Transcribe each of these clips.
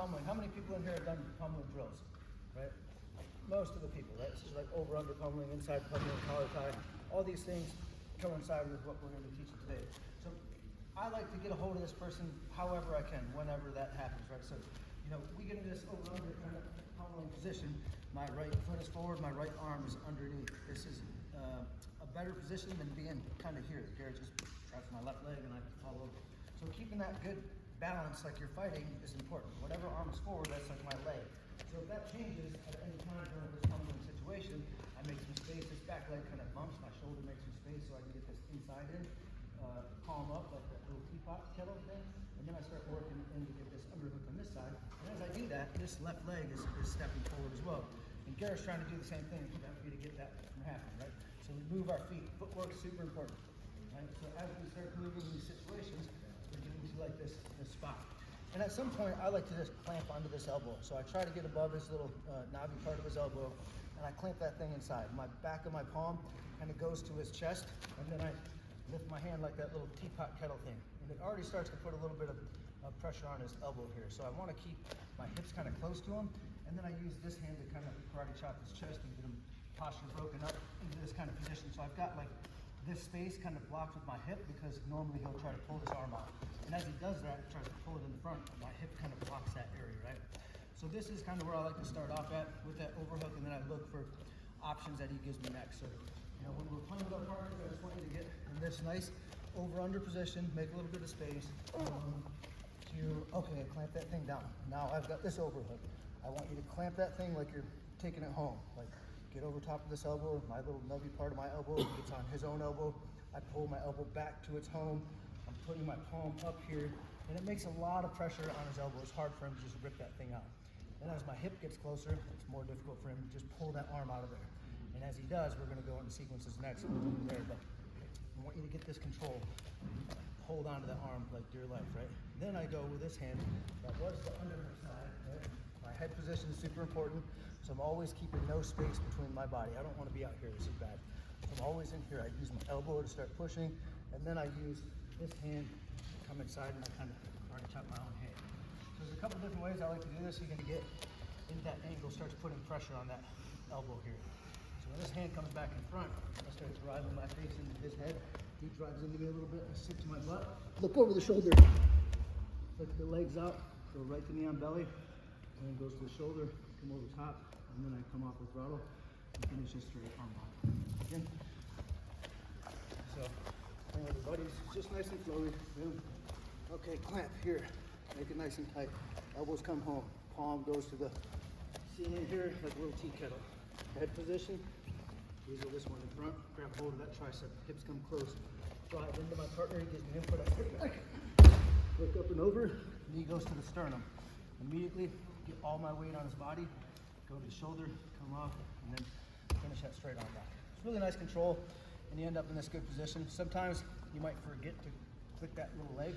pummeling. How many people in here have done pummeling drills, right? Most of the people, right? This is like over, under pummeling, inside pummeling, collar tie. All these things coincide with what we're going to be teaching today. So I like to get a hold of this person however I can, whenever that happens, right? So, you know, we get into this over, under kind of pummeling position. My right foot is forward, my right arm is underneath. This is a better position than being kind of here. Garrett just grabs my left leg and I fall over. So keeping that good balance like you're fighting is important. Whatever arm is forward, that's like my leg. So if that changes at any time during this pummeling situation, I make some space. This back leg kind of bumps, my shoulder makes some space so I can get this inside in, palm up like that little teapot kettle thing, and then I start working in to get this underhook on this side. And as I do that, this left leg is stepping forward as well. And Garrett's trying to do the same thing for me to get that from happening, right? So we move our feet. Footwork is super important, right? So as we start moving in these situations, we're getting to like this spot. And at some point, I like to just clamp onto this elbow. So I try to get above his little knobby part of his elbow, and I clamp that thing inside. My back of my palm kind of goes to his chest, and then I lift my hand like that little teapot kettle thing. And it already starts to put a little bit of pressure on his elbow here. So I want to keep my hips kind of close to him, and then I use this hand to kind of karate chop his chest and get him posture broken up into this kind of position. So I've got like this space kind of blocked with my hip because normally he'll try to pull his arm out. And as he does that, he tries to pull it in the front, my hip kind of blocks that area, right? So this is kind of where I like to start off at with that overhook, and then I look for options that he gives me next. So, you know, when we're playing with our partners, I just want you to get in this nice over-under position, make a little bit of space. Okay, clamp that thing down. Now I've got this overhook. I want you to clamp that thing like you're taking it home. Like, get over top of this elbow, my little nubby part of my elbow gets on his own elbow. I pull my elbow back to its home. I'm putting my palm up here, and it makes a lot of pressure on his elbow. It's hard for him to just rip that thing out. Then as my hip gets closer, it's more difficult for him to just pull that arm out of there. And as he does, we're gonna go into sequences next there, but I want you to get this control. Hold on to that arm like dear life, right? Then I go with this hand, that was the underhook side, right? My head position is super important, so I'm always keeping no space between my body. I don't wanna be out here, this is bad. So I'm always in here. I use my elbow to start pushing, and then I use this hand to come inside and I kind of already chop my own hand. So there's a couple different ways I like to do this. You're gonna get into that angle, starts putting pressure on that elbow here. So when this hand comes back in front, I start driving my face into his head. He drives into me a little bit, I sit to my butt, look over the shoulder, look the legs out, go right to knee on belly, and then goes to the shoulder, come over top, and then I come off with throttle and finish this straight arm lock. Again. So, everybody's just nice and flowy. Boom. Okay, clamp here. Make it nice and tight. Elbows come home. Palm goes to the ceiling here like a little tea kettle. Head position. Usually this one in front. Grab hold of that tricep. Hips come close. Drive into my partner. He gives me input. I step back. Look up and over. Knee goes to the sternum. Immediately get all my weight on his body. Go to the shoulder. Come off. And then finish that straight arm lock. It's really nice control, and you end up in this good position. Sometimes you might forget to click that little leg.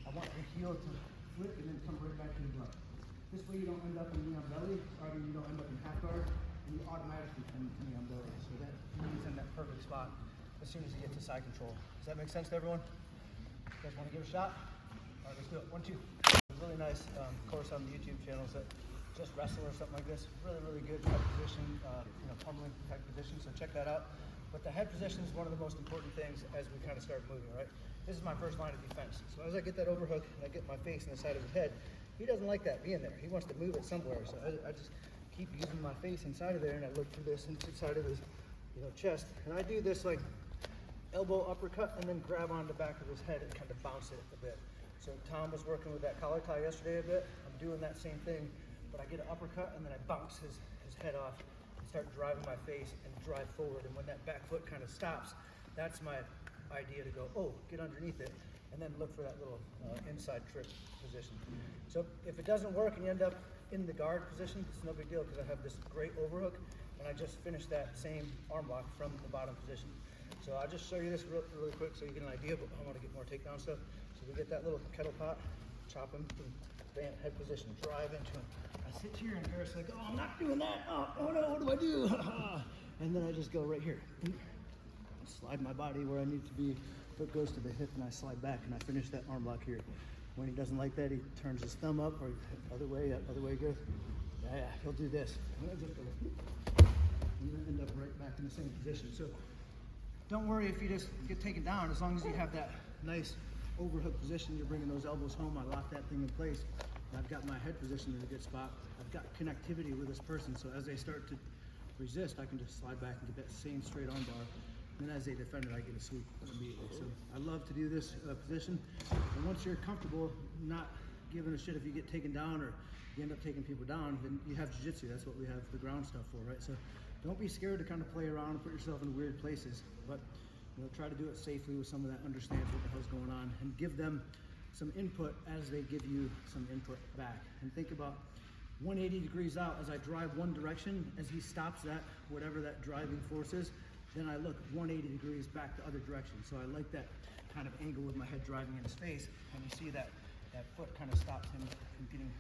I want your heel to flip and then come right back to the glove. This way you don't end up in knee on belly, or you don't end up in half guard, and you automatically come to knee on belly. So that knee's in that perfect spot as soon as you get to side control. Does that make sense to everyone? You guys want to give it a shot? All right, let's do it. 1, 2. A really nice course on the YouTube channels that just wrestle or something like this. Really, really good head position, pummeling type position, so check that out. But the head position is one of the most important things as we kind of start moving, right? This is my first line of defense. So as I get that overhook and I get my face in the side of his head, he doesn't like that being there. He wants to move it somewhere. So I just keep using my face inside of there, and I look through this inside of his chest. And I do this like elbow uppercut and then grab on the back of his head and kind of bounce it a bit. So Tom was working with that collar tie yesterday a bit. I'm doing that same thing, but I get an uppercut and then I bounce his head off and start driving my face and drive forward. And when that back foot kind of stops, that's my idea to go, oh, get underneath it, and then look for that little inside trip position. So if it doesn't work and you end up in the guard position, it's no big deal because I have this great overhook and I just finished that same arm lock from the bottom position. So I'll just show you this really quick so you get an idea, but I want to get more takedown stuff. So we get that little kettle pot, chop him, bam, head position, drive into him. I sit here and Garrett's like, oh, I'm not doing that. Oh no, what do I do? And then I just go right here. Slide my body where I need to be. Foot goes to the hip and I slide back and I finish that arm lock here. When he doesn't like that, he turns his thumb up or other way good. Yeah, he'll do this. I'm gonna end up right back in the same position. So don't worry if you just get taken down, as long as you have that nice overhook position, you're bringing those elbows home. I lock that thing in place. I've got my head position in a good spot. I've got connectivity with this person, so as they start to resist, I can just slide back and get that same straight arm bar. And then as they defend it, I get a sweep immediately. So I love to do this position. And once you're comfortable, not giving a shit if you get taken down or you end up taking people down, then you have Jiu Jitsu. That's what we have the ground stuff for, right? So don't be scared to kind of play around and put yourself in weird places, but try to do it safely with someone that understands what the hell's going on, and give them some input as they give you some input back. And think about 180 degrees out as I drive one direction, as he stops that, whatever that driving force is, then I look 180 degrees back the other direction. So I like that kind of angle with my head driving in his face, and you see that foot kind of stops him from getting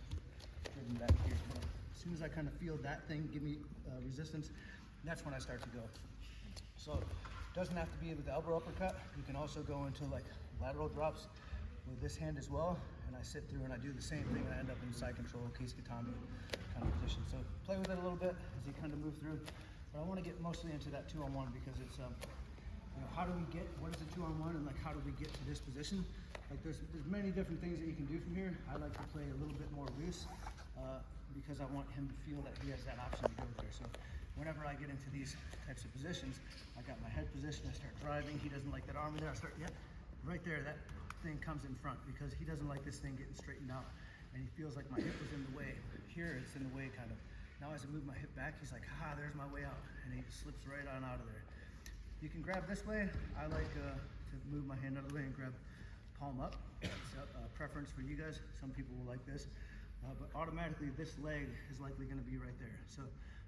driven back here. As soon as I kind of feel that thing give me resistance, that's when I start to go. So it doesn't have to be with the elbow uppercut. You can also go into like lateral drops with this hand as well. And I sit through and I do the same thing, and I end up in side control, case katami kind of position. So play with it a little bit as you kind of move through. But I want to get mostly into that 2-on-1 because it's, how do we get, what is a 2-on-1, and like how do we get to this position? Like there's many different things that you can do from here. I like to play a little bit more loose because I want him to feel that he has that option to go there. So whenever I get into these types of positions, I got my head position, I start driving, he doesn't like that arm in there, I start, right there, that thing comes in front because he doesn't like this thing getting straightened out, and he feels like my hip was in the way. Here it's in the way kind of. Now as I move my hip back, he's like, there's my way out, and he slips right on out of there. You can grab this way. I like to move my hand out of the way and grab palm up. It's a preference for you guys. Some people will like this, but automatically this leg is likely going to be right there. So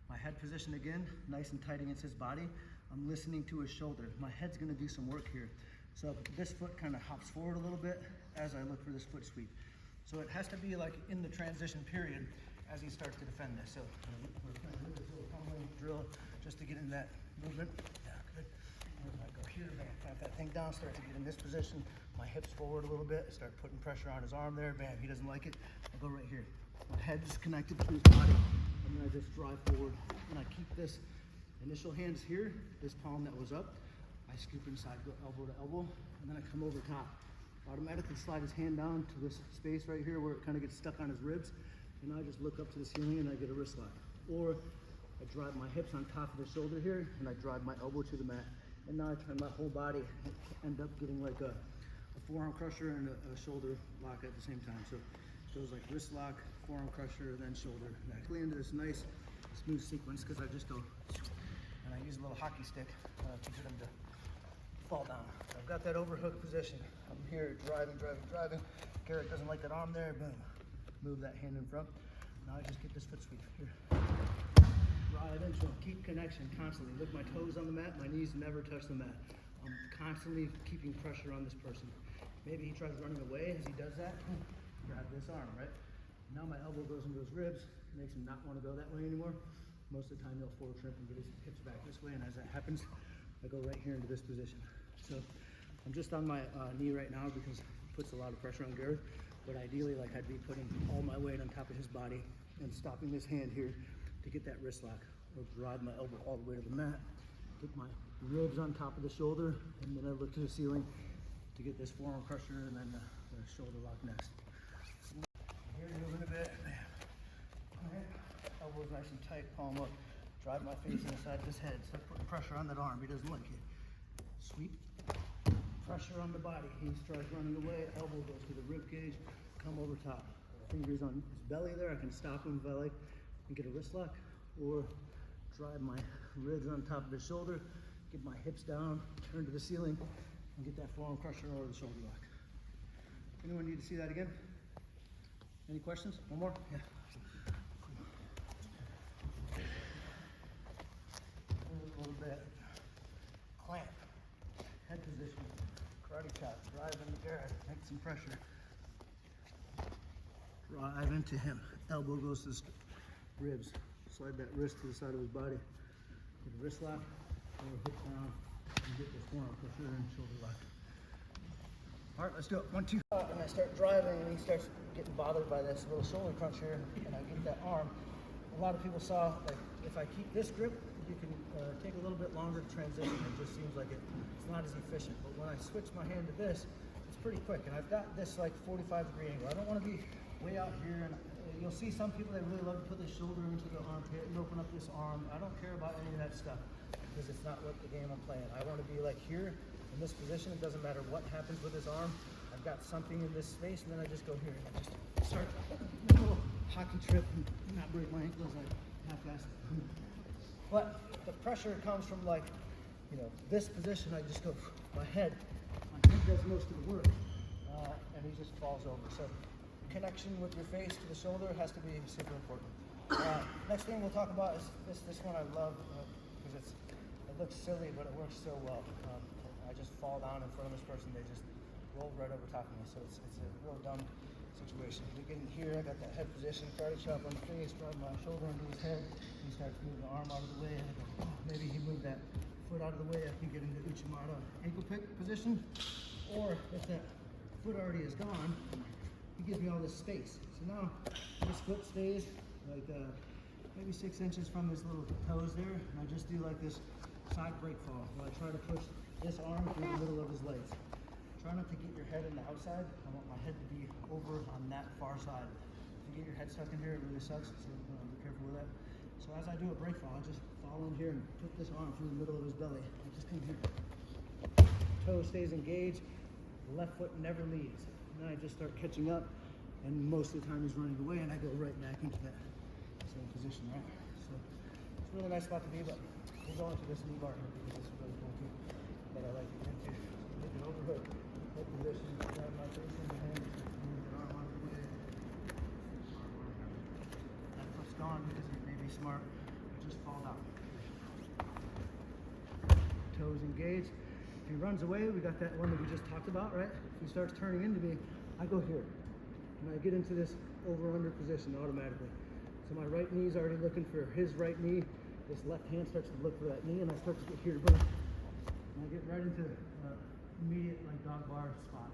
my head position again, nice and tight against his body. I'm listening to his shoulder. My head's going to do some work here. So this foot kind of hops forward a little bit as I look for this foot sweep. So it has to be like in the transition period as he starts to defend this. So we're going to do this little tumbling drill just to get in that movement. Yeah, good. And I go here, bam, clamp that thing down, start to get in this position. My hips forward a little bit, start putting pressure on his arm there. Bam, he doesn't like it. I go right here. My head's connected to his body, and then I just drive forward. And I keep this initial hands here, this palm that was up. I scoop inside, go elbow to elbow, and then I come over top. Automatically slide his hand down to this space right here where it kind of gets stuck on his ribs. And I just look up to the ceiling and I get a wrist lock. Or I drive my hips on top of the shoulder here and I drive my elbow to the mat. And now I turn my whole body and end up getting like a forearm crusher and a shoulder lock at the same time. So it goes like wrist lock, forearm crusher, then shoulder. And I clean into this nice smooth sequence because I just go, and I use a little hockey stick to get him to fall down. So I've got that overhook position. I'm here driving. Garrett doesn't like that arm there, boom. Move that hand in front. Now I just get this foot sweep here. Drive into him, keep connection constantly. Look, my toes on the mat, my knees never touch the mat. I'm constantly keeping pressure on this person. Maybe he tries running away. As he does that, grab this arm, right? Now my elbow goes into his ribs, makes him not want to go that way anymore. Most of the time he'll forward trip and get his hips back this way, and as that happens, I go right here into this position. So I'm just on my knee right now because it puts a lot of pressure on Garrett. But ideally, like I'd be putting all my weight on top of his body and stopping this hand here to get that wrist lock, or drive my elbow all the way to the mat, get my ribs on top of the shoulder, and then I look to the ceiling to get this forearm crusher and then the shoulder lock next. Here, moving a bit, bam. Elbows nice and tight, palm up, drive my face inside of his head, start putting pressure on that arm, he doesn't like it. Sweep. Pressure on the body. He starts running away. Elbow goes to the rib cage. Come over top. Fingers on his belly there. I can stop him if I like and get a wrist lock, or drive my ribs on top of his shoulder, get my hips down, turn to the ceiling, and get that forearm crusher or the shoulder lock. Anyone need to see that again? Any questions? One more? Yeah. A little bit. Clamp. Head position. Karate chop, drive into Garrett, make some pressure. Drive into him. Elbow goes to his ribs. Slide that wrist to the side of his body. Get a wrist lock, or hip down, and get this forearm crusher and shoulder lock. All right, let's do it. 1, 2. And then I start driving and he starts getting bothered by this little shoulder crunch here, and I get that arm. A lot of people saw, like, if I keep this grip, you can take a little bit longer to transition. It just seems like it's not as efficient. But when I switch my hand to this, it's pretty quick. And I've got this like 45-degree angle. I don't want to be way out here. And you'll see some people that really love to put their shoulder into the armpit and open up this arm. I don't care about any of that stuff because it's not what the game I'm playing. I want to be like here in this position. It doesn't matter what happens with this arm. I've got something in this space, and then I just go here and I just start a little hockey trip and not break my ankle as I half-ass it. But the pressure comes from, like, you know, this position. I just go, my head does most of the work, and he just falls over. So connection with your face to the shoulder has to be super important. Next thing we'll talk about is this one I love because it looks silly, but it works so well. I just fall down in front of this person. They just roll right over top of me. So it's a real dumb situation. We get in here, I got that head position, karate chop on the face, drive my shoulder into his head. He starts moving the arm out of the way, and I go, oh, maybe he moved that foot out of the way. I can get into Uchimata ankle pick position. Or if that foot already is gone, he gives me all this space. So now this foot stays like maybe 6 inches from his little toes there, and I just do like this side break fall where I try to push this arm through the middle of his legs. Try not to get your head in the outside. I want my head to be over on that far side. If you get your head stuck in here, it really sucks, so be careful with that. So as I do a break fall, I just fall in here and put this arm through the middle of his belly. I just come here. Toe stays engaged, the left foot never leaves. And then I just start catching up, and most of the time he's running away, and I go right back into that same position, right? So it's a really nice spot to be, but we'll go into this knee bar here because it's really cool too, that I like to get into. Make an overhook, head position, grab my face in the hand, move the arm out of the way. That foot's gone because it may be smart, just fall down. Toes engaged. If he runs away, we got that one that we just talked about, right? If he starts turning into me, I go here. And I get into this over-under position automatically. So my right knee is already looking for his right knee. This left hand starts to look for that knee, and I start to get here, boom. And I get right into immediate like dog bar spot.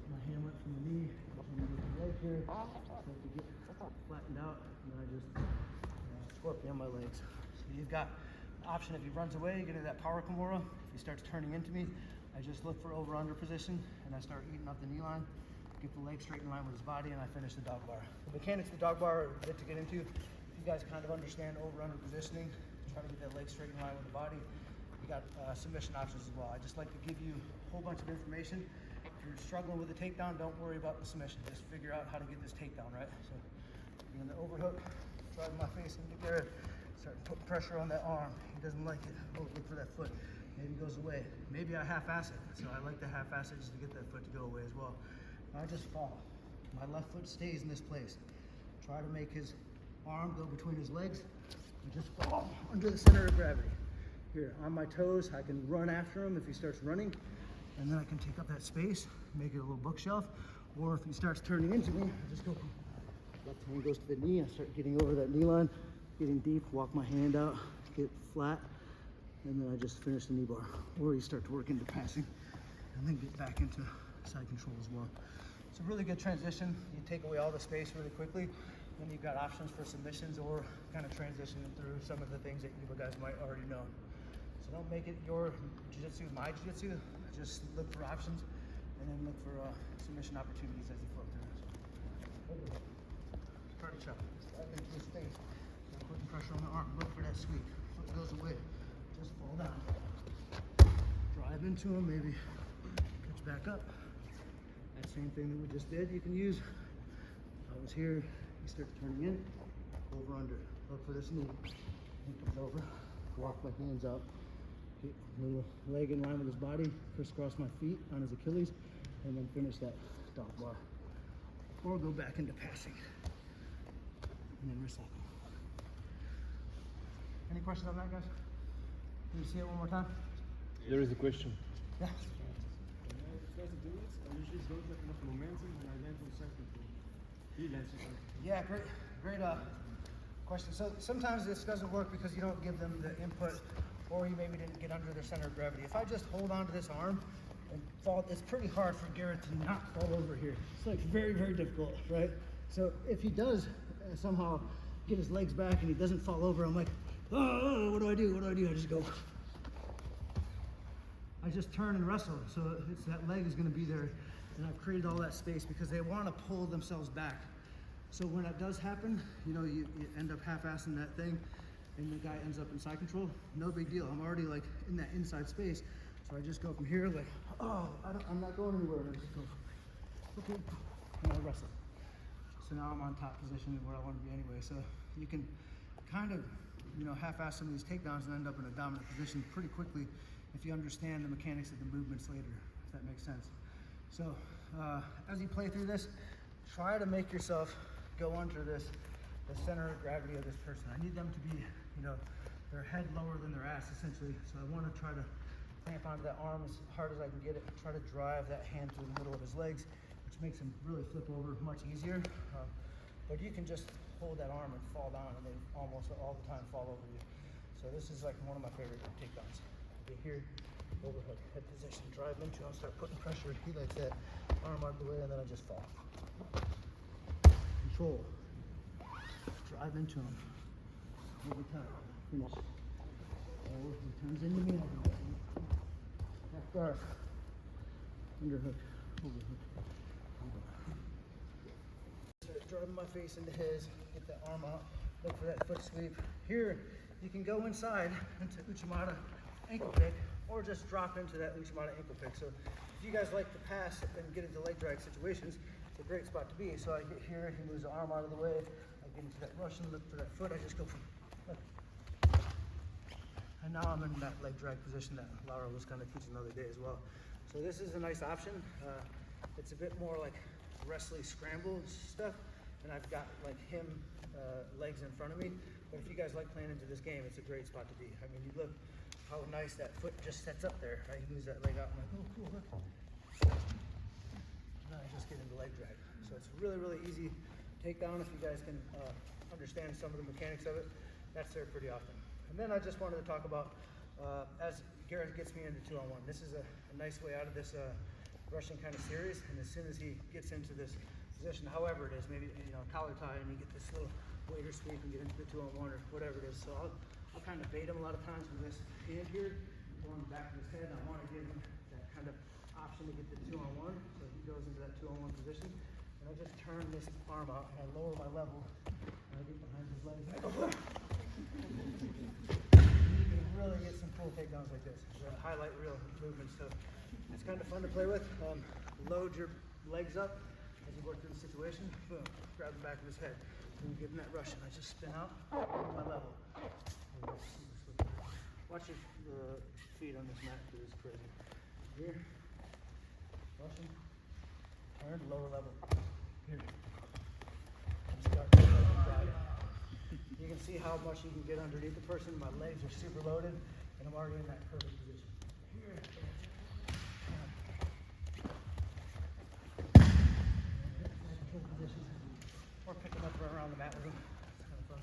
So my hand went from the knee to the leg here. Start to get flattened out, and then I just scorpion my legs. So you've got the option if he runs away, get into that power kimura. If he starts turning into me, I just look for over-under position, and I start eating up the knee line. Get the leg straight in line with his body, and I finish the dog bar. The mechanics of the dog bar are good to get into. If you guys kind of understand over-under positioning, try to get that leg straight in line with the body. You got submission options as well. I just like to give you a whole bunch of information. If you're struggling with the takedown, don't worry about the submission. Just figure out how to get this takedown, right? So, in the overhook, driving my face into there, start putting pressure on that arm. He doesn't like it. Oh, look for that foot. Maybe it goes away. Maybe I half-ass it. So I like to half-ass it just to get that foot to go away as well. I just fall. My left foot stays in this place. Try to make his arm go between his legs and just fall under the center of gravity. Here, on my toes, I can run after him if he starts running, and then I can take up that space, make it a little bookshelf, or if he starts turning into me, I just go, left hand goes to the knee, I start getting over that knee line, getting deep, walk my hand out, get flat, and then I just finish the knee bar. Or you start to work into passing, and then get back into side control as well. It's a really good transition. You take away all the space really quickly, then you've got options for submissions or kind of transitioning through some of the things that you guys might already know. So don't make it your jiu-jitsu, my jiu-jitsu. Just look for options and then look for submission opportunities as you flow through. Karate chop. Dive into his face. Start putting pressure on the arm. Look for that sweep. Foot goes away. Just fall down. Drive into him, maybe catch back up. That same thing that we just did, you can use. I was here, he starts turning in, over under. Look for this knee. He comes over, walk my hands out. Get little leg in line with his body, crisscross my feet on his Achilles, and then finish that dog bar. Or go back into passing. And then recycle. Any questions on that, guys? Can you see it one more time? There is a question. Yeah. Try to do it, I usually don't have enough momentum when I land on side control. He lands on side control. Yeah, great question. So sometimes this doesn't work because you don't give them the input, or you maybe didn't get under their center of gravity. If I just hold on to this arm and fall. It's pretty hard for Garrett to not fall over here. It's like very, very difficult, right? So if he does somehow get his legs back and he doesn't fall over, I'm like, oh, what do I do? What do I do? I just go. I just turn and wrestle. So it's that leg is going to be there, and I've created all that space because they want to pull themselves back. So when that does happen, you know, you end up half-assing that thing, and the guy ends up in side control. No big deal. I'm already like in that inside space, so I just go from here like, oh, I'm not going anywhere. And I just go, okay, and I wrestle. So now I'm on top position where I want to be anyway. So you can kind of, you know, half-ass some of these takedowns and end up in a dominant position pretty quickly if you understand the mechanics of the movements later, if that makes sense. So as you play through this, try to make yourself go under the center of gravity of this person. I need them to be, you know, their head lower than their ass essentially. So I want to try to clamp onto that arm as hard as I can get it, try to drive that hand through the middle of his legs, which makes him really flip over much easier. But you can just hold that arm and fall down, and they almost all the time fall over you. So this is like one of my favorite takedowns. Get here, overhook, head position, drive into him, start putting pressure. He likes that arm out of the way, and then I just fall. Control. Drive into him. Every time. Finish. Oh, he turns into me. Half guard. Underhook. Overhook. Start driving my face into his. Get that arm out. Look for that foot sweep. Here, you can go inside into Uchimata ankle pick, or just drop into that Uchimata ankle pick. So if you guys like to pass and get into leg drag situations, it's a great spot to be. So I get here, he moves the arm out of the way, I get into that Russian, look for that foot, I just go from look. And now I'm in that leg drag position that Laura was kind of teaching the other day as well. So this is a nice option. It's a bit more like wrestling scramble stuff, and I've got like him legs in front of me. But if you guys like playing into this game, it's a great spot to be. I mean, you look how nice that foot just sets up there, right? He moves that leg out, I'm like, oh, cool, look. Now I just get into leg drag. So it's really, really easy takedown if you guys can understand some of the mechanics of it. That's there pretty often. And then I just wanted to talk about, as Garrett gets me into 2-on-1, this is a nice way out of this Russian kind of series. And as soon as he gets into this position, however it is, maybe, you know, collar tie, and you get this little waiter sweep and get into the 2-on-1 or whatever it is. So I'll kind of bait him a lot of times with this hand here, going back to his head. I want to give him that kind of option to get the 2-on-1, so he goes into that 2-on-1 position. And I just turn this arm out and I lower my level, and I get behind his legs. And I go, you can really get some cool takedowns like this. They're highlight reel movements, so it's kind of fun to play with. Load your legs up as you work through the situation. Boom, grab the back of his head. And give him that Russian. I just spin out, my level. Watch your feet on this mat because it's crazy. Here, Russian, turn, lower level. Here. And start driving. You can see how much you can get underneath the person. My legs are super loaded, and I'm already in that perfect position. Here. Position. Or pick them up around the mat with them. It's kind of fun.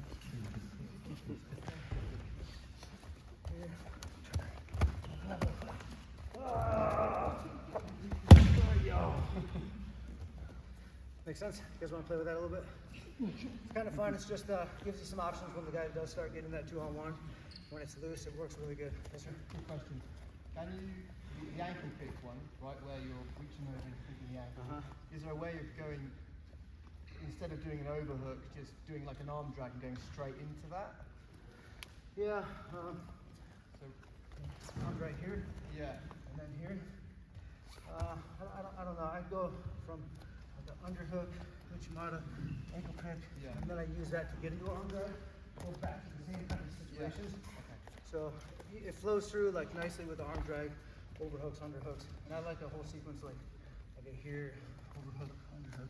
Make sense? You guys want to play with that a little bit? It's kind of fun. It's just gives you some options when the guy does start getting that 2-on-1. When it's loose, it works really good. Yes, sir? Good question. Can you, the ankle pick one, right, where you're reaching over and picking the ankle, is there a way of going, instead of doing an overhook, just doing like an arm drag and going straight into that? Yeah. So, Arms right here. yeah. And then here. I don't know. I go from like an underhook, Uchimata, ankle pick, Yeah. and then I use that to get into arm drag. Go back to the same kind of situations. Yeah. Okay. So it flows through like nicely with the arm drag, overhooks, underhooks. And I like a whole sequence like I get here, overhook, underhook,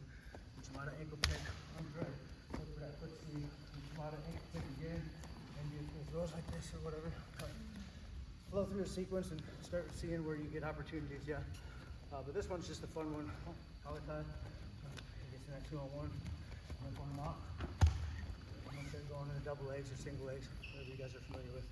Uchimata, ankle pick, arm drag, look for that foot sweep, Uchimata, ankle pick again, and it goes like this or whatever. Flow through a sequence and start seeing where you get opportunities, yeah. But this one's just a fun one. Collar tie. Gets in that 2-on-1. And then pull them out. And then start going into double legs or single legs, whatever you guys are familiar with.